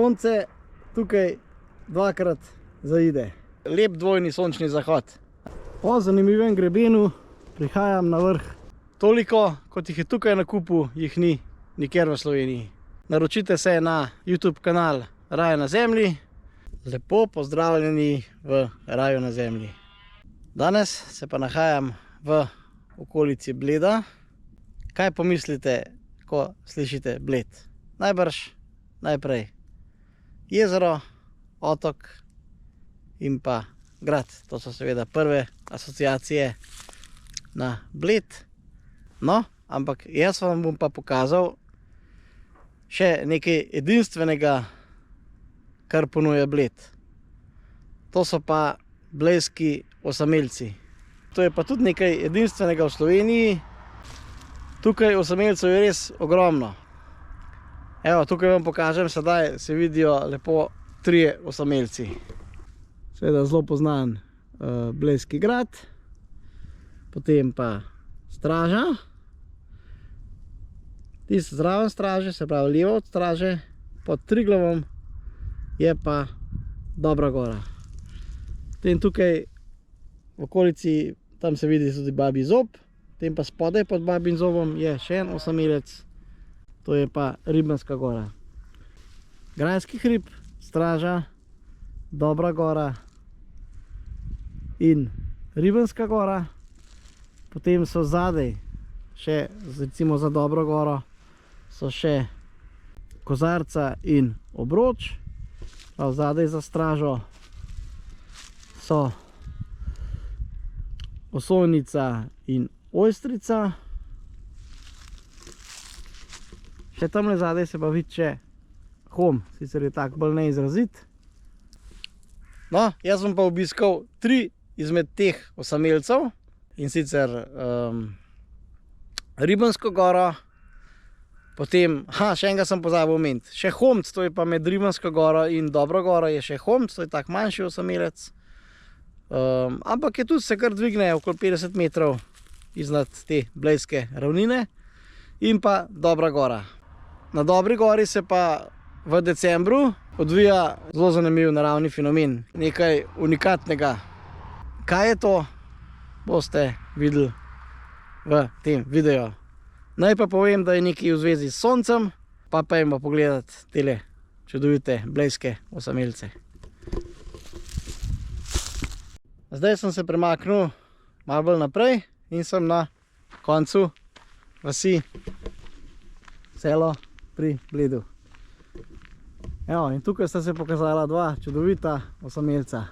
Sonce tukaj dvakrat zaide. Lep dvojni sončni zahod. Po zanimivem grebenu prihajam na vrh. Toliko, kot jih je tukaj na kupu, jih ni nikjer v Sloveniji. Naročite se na YouTube kanal Raj na zemlji. Lepo pozdravljeni v Raju na zemlji. Danes se pa nahajam v okolici Bleda. Kaj pomislite, ko slišite Bled? Najprej jezero, otok in pa grad. To so seveda prve asociacije na Bled. No, ampak jaz vam bom pa pokazal še nekaj edinstvenega, kar ponuja Bled. To so pa blejski osamelci. To je pa tudi nekaj edinstvenega v Sloveniji. Tukaj osamelcev je res ogromno. Evo, tukaj vam pokažem, sedaj se vidijo lepo 3 osamelci. Seveda zelo poznan blejski grad, potem pa straža. Tisti zraven straže, se pravi levo od straže, pod Triglavom je pa Dobra gora. Potem tukaj v okolici, tam se vidi tudi Babji zob, potem pa spodaj pod Babjim zobom je še en osamelec, to je pa Ribenska gora. Grajski hrib, straža, Dobra gora in Ribenska gora. Potem so zadaj še, recimo za Dobro goro, so še Kozarca in Obroč. Zadaj za stražo so Osojnica in Ojstrica. Še tamle zadaj se pa vidi še Hom, sicer je tak bolj neizrazit. No, jaz sem pa obiskal 3 izmed teh osamelcev, in sicer Ribensko goro, potem, še enega sem pozabil omeniti, še Homc, to je pa med Ribensko goro in Dobro goro je še Homc, to je tak manjši osamelec. Ampak je tudi se kar dvigne okoli 50 metrov iznad te blejske ravnine. In pa Dobra gora. Na Dobri gori se pa v decembru odvija zelo zanimiv naravni fenomen, nekaj unikatnega. Kaj je to, boste videli v tem videu. Naj pa povem, da je nekaj v zvezi s Soncem, pa pojdimo pogledati tele čudovite blejske osamelce. Zdaj sem se premaknil malo bolj naprej in sem na koncu vasi Selo pri Bledu. Evo, in tukaj sta se pokazala 2 čudovita osamelca.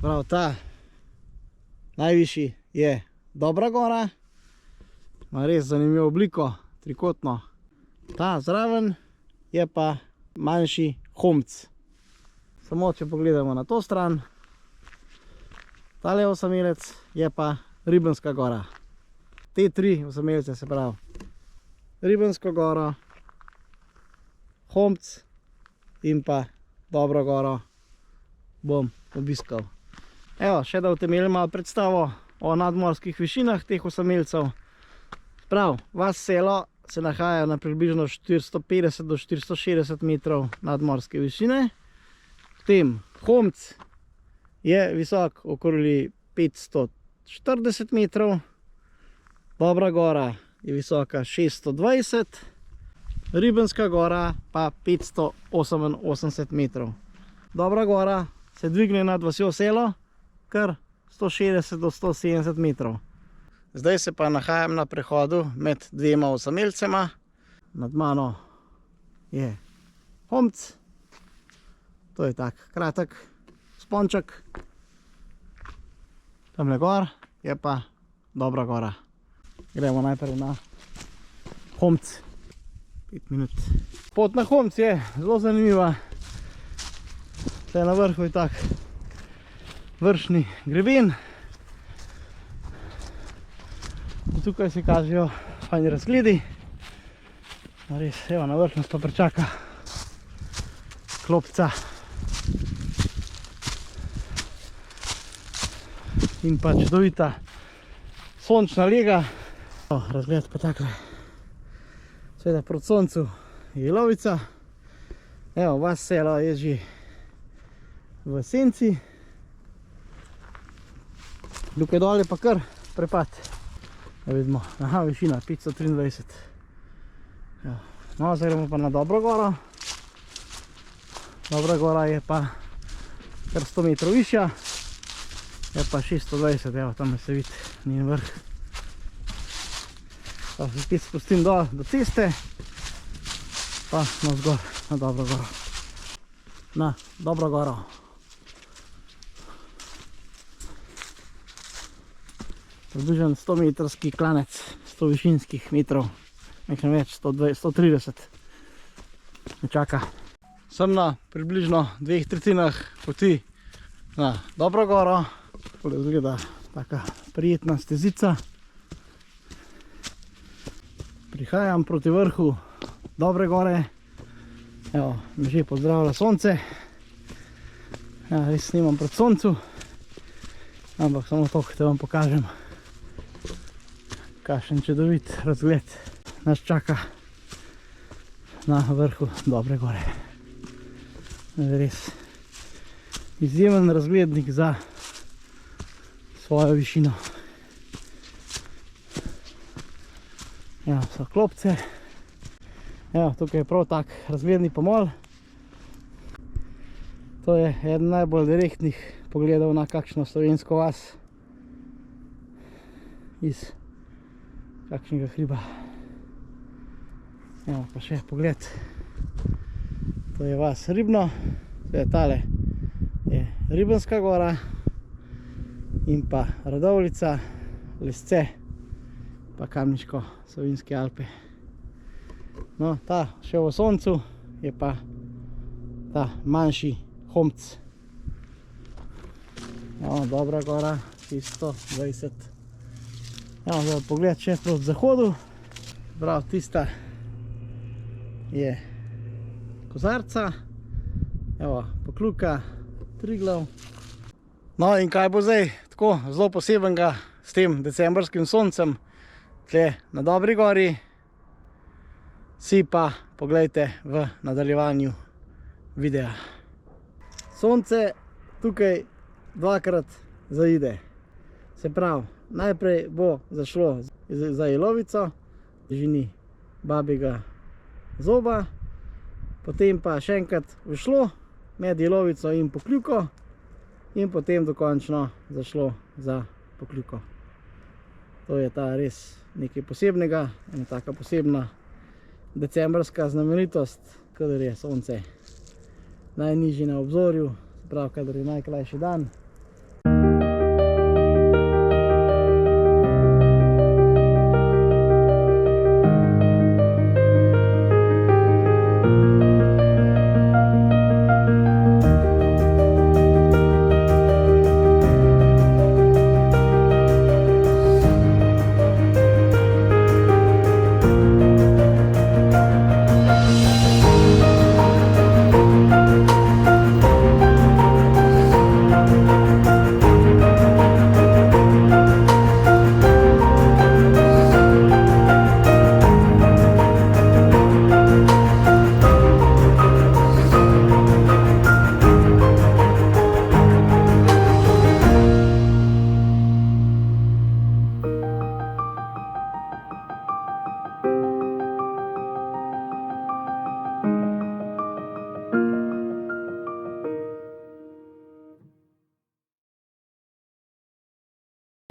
Prav ta najvišji je Dobra gora, ima res zanimivo obliko, trikotno. Ta zraven je pa manjši Homc. Samo če pogledamo na to stran, tale osamelec je pa Ribenska gora. Te 3 osamelce, se pravi Ribensko goro, Homc in pa Dobro goro bom obiskal. Evo, še da utemeljim malo predstavo o nadmorskih višinah teh osamelcev. Prav, vas Selo se nahaja na približno 450 do 460 metrov nadmorske višine. Potem Homc je visok okoli 540 metrov, Dobra gora je visoka 620, Ribenska gora pa 588 metrov. Dobra gora se dvigne nad vasjo Selo kar 160 do 170 metrov. Zdaj se pa nahajam na prehodu med 2 osamelcema. Nad mano je Homc, to je tak kratek sponček. Tamle gor je pa Dobra gora. Gremo najprej na Homc. 5 minut. Pot na Homc je zelo zanimiva. Tukaj na vrhu je tak vršni greben. In tukaj se kažejo fajni razgledi. Res, evo, na vrhu nas pa pričaka klopca. In pa čudovita sončna lega. Razgled pa takle. Seveda proti soncu je Jelovica. Evo, vas selo je že v senci. Tukaj dol je pa kar prepad. Da vidimo, aha, višina 523. Evo. No, zdaj gremo pa na Dobro goro. Dobra gora je pa kar 100 metrov višja. Je pa 620, evo, tam se vidi njen vrh. Pa se spet spustim dol do ceste. Pa navzgor na Dobro goro. Na Dobro goro. Približen 100 metrski klanec, 100 višinskih metrov, nekaj več, 130 me čaka. Sem na približno 2/3 poti na Dobro goro. Tole izgleda taka prijetna stezica. Prihajam proti vrhu Dobre gore. Evo, me že pozdravlja sonce. Ja, res snimam pred soncu, ampak samo to, da vam pokažem, kakšen čudovit razgled nas čaka na vrhu Dobre gore. Res izjemen razglednik za svojo višino. Ja, so klopce. Evo, tukaj je prav tak razgledni pomol. To je eden najbolj direktnih pogledov na kakšno slovensko vas iz kakšnega hriba. Evo pa še pogled. To je vas Ribno, to je tale je Ribenska gora in pa Radovljica, Lesce pa Kamniško Savinjske Alpe. No, ta še v soncu je pa ta manjši Homc. Evo, Dobra gora, 620. Evo, zdaj pogled še proti zahodu. Prav, tista je Kozarca, evo, Pokljuka, Triglav. No in kaj bo zdaj tako zelo posebenega s tem decembrskim soncem tle na Dobri gori, si pa poglejte v nadaljevanju videa. Sonce tukaj dvakrat zaide. Se pravi, najprej bo zašlo za Jelovico, bližini Babjega zoba, potem pa še enkrat vyšlo med Jelovico in Pokljuko in potem dokončno zašlo za Pokljuko. To je ta res nekaj posebnega, ena taka posebna decembrska znamenitost, kadar je sonce najnižji na obzorju, se pravi, kadar je najkrajši dan.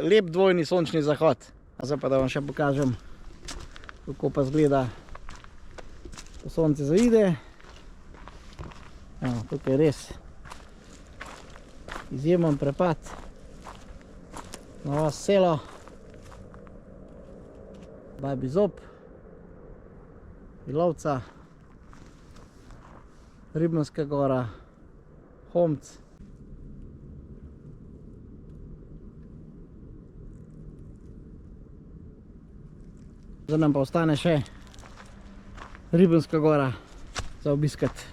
Lep dvojni sončni zahod. Zdaj pa da vam še pokažem, kako pa izgleda, ko sonce zaide. Evo, tukaj je res izjemen prepad na vas selo, Babji zob, Jelovca, Ribenska gora, Homc. Zdaj nam pa ostane še Ribenska gora za obiskati.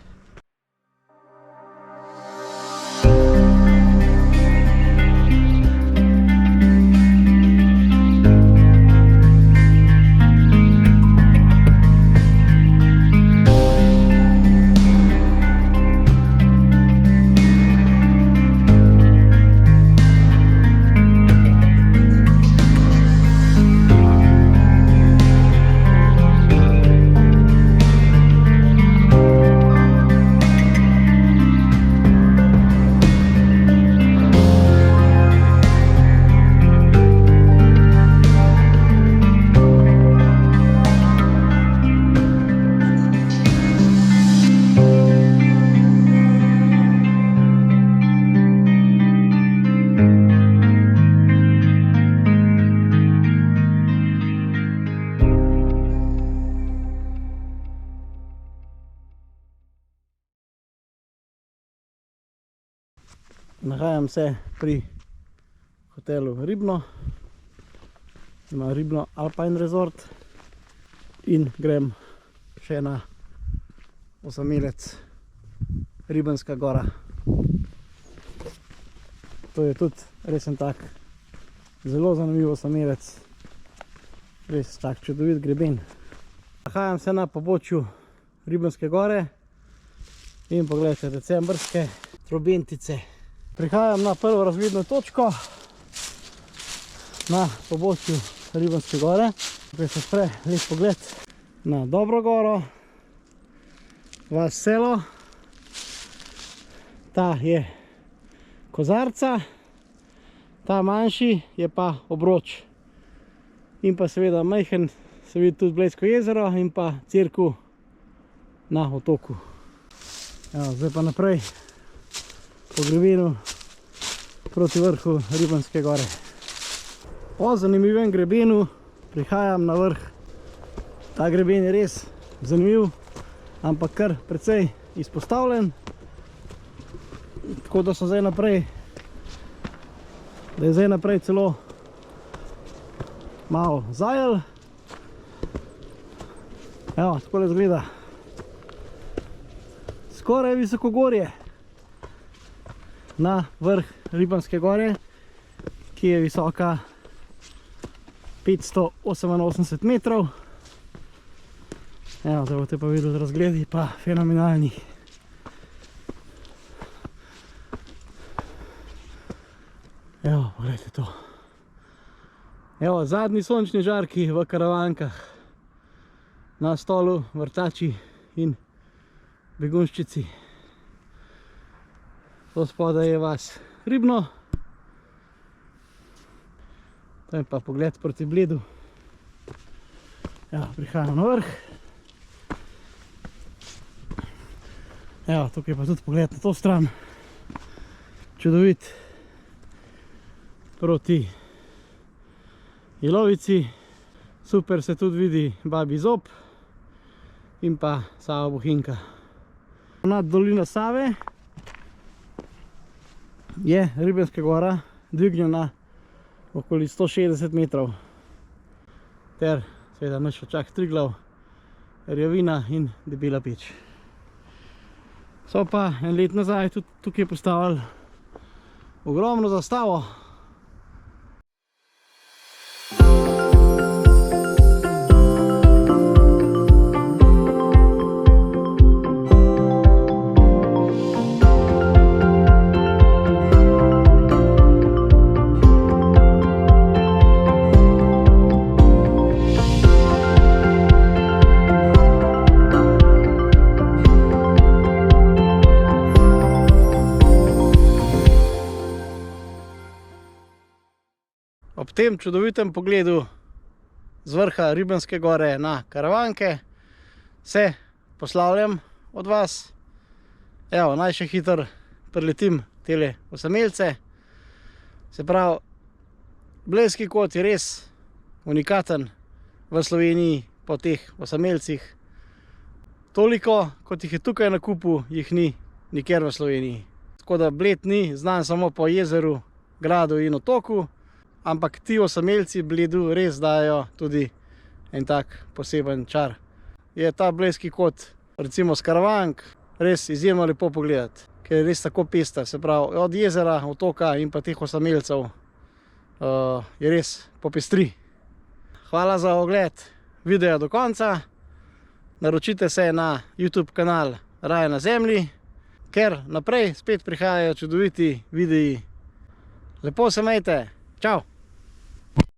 Nahajam se pri hotelu Ribno, ima Ribno Alpine Resort in grem še na osamelec Ribenska gora. To je tudi resen tak zelo zanimiv osamelec, res tak čudovit greben. Nahajam se na pobočju Ribenske gore in pogledajte decembrske trobentice. Prihajam na prvo razvidno točko na pobočju Ribenske gore. Tukaj se spre lep pogled na Dobro goro, vas Selo. Ta je Kozarca, ta manjši je pa Obroč. In pa seveda majhen se vidi tudi Blejsko jezero in pa cerkev na otoku. Evo, zdaj pa naprej po grebenu proti vrhu Ribenske gore. Po zanimivem grebenu prihajam na vrh. Ta greben je res zanimiv, ampak kar precej izpostavljen. Tako da so zdaj naprej, da je zdaj naprej celo malo zajel. Evo, takole izgleda. Skoraj visokogorje na vrh Ribenske gore, ki je visoka 588 metrov. Evo, zdaj boste pa videli razgledi, pa fenomenalni. Evo, pogledajte to. Evo, zadnji sončni žarki v karavankah. Na stolu vrtači in begunščici. To spodaj je vas Ribno. To je pa pogled proti Bledu. Evo, prihajam na vrh. Evo, tukaj pa tudi pogled na to stran. Čudovit. Proti Jelovici. Super se tudi vidi Babji zob in pa Sava Bohinjka. Nad dolino Save je Ribenska gora dvignjena okoli 160 metrov. Ter seveda naš očak Triglav, Rjavina in Debela peč. So pa en let nazaj tudi tukaj postavili ogromno zastavo. Ob tem čudovitem pogledu z vrha Ribenske gore na karavanke se poslavljam od vas. Evo, naj še hitro preletim tele osamelce. Se pravi, Blejski kot je res unikaten v Sloveniji po teh osamelcih. Toliko, kot jih je tukaj na kupu, jih ni nikjer v Sloveniji. Tako da Bled ni znan samo po jezeru, gradu in otoku, ampak ti osamelci Bledu res dajo tudi en tak poseben čar. Je ta Blejski kot, recimo s karavank, res izjemno lepo pogledati, ker je res tako pester. Se pravi, od jezera, otoka in pa teh osamelcev je res popestri. Hvala za ogled videa do konca. Naročite se na YouTube kanal Raje na zemlji, ker naprej spet prihajajo čudoviti videi. Lepo se imejte. Čau!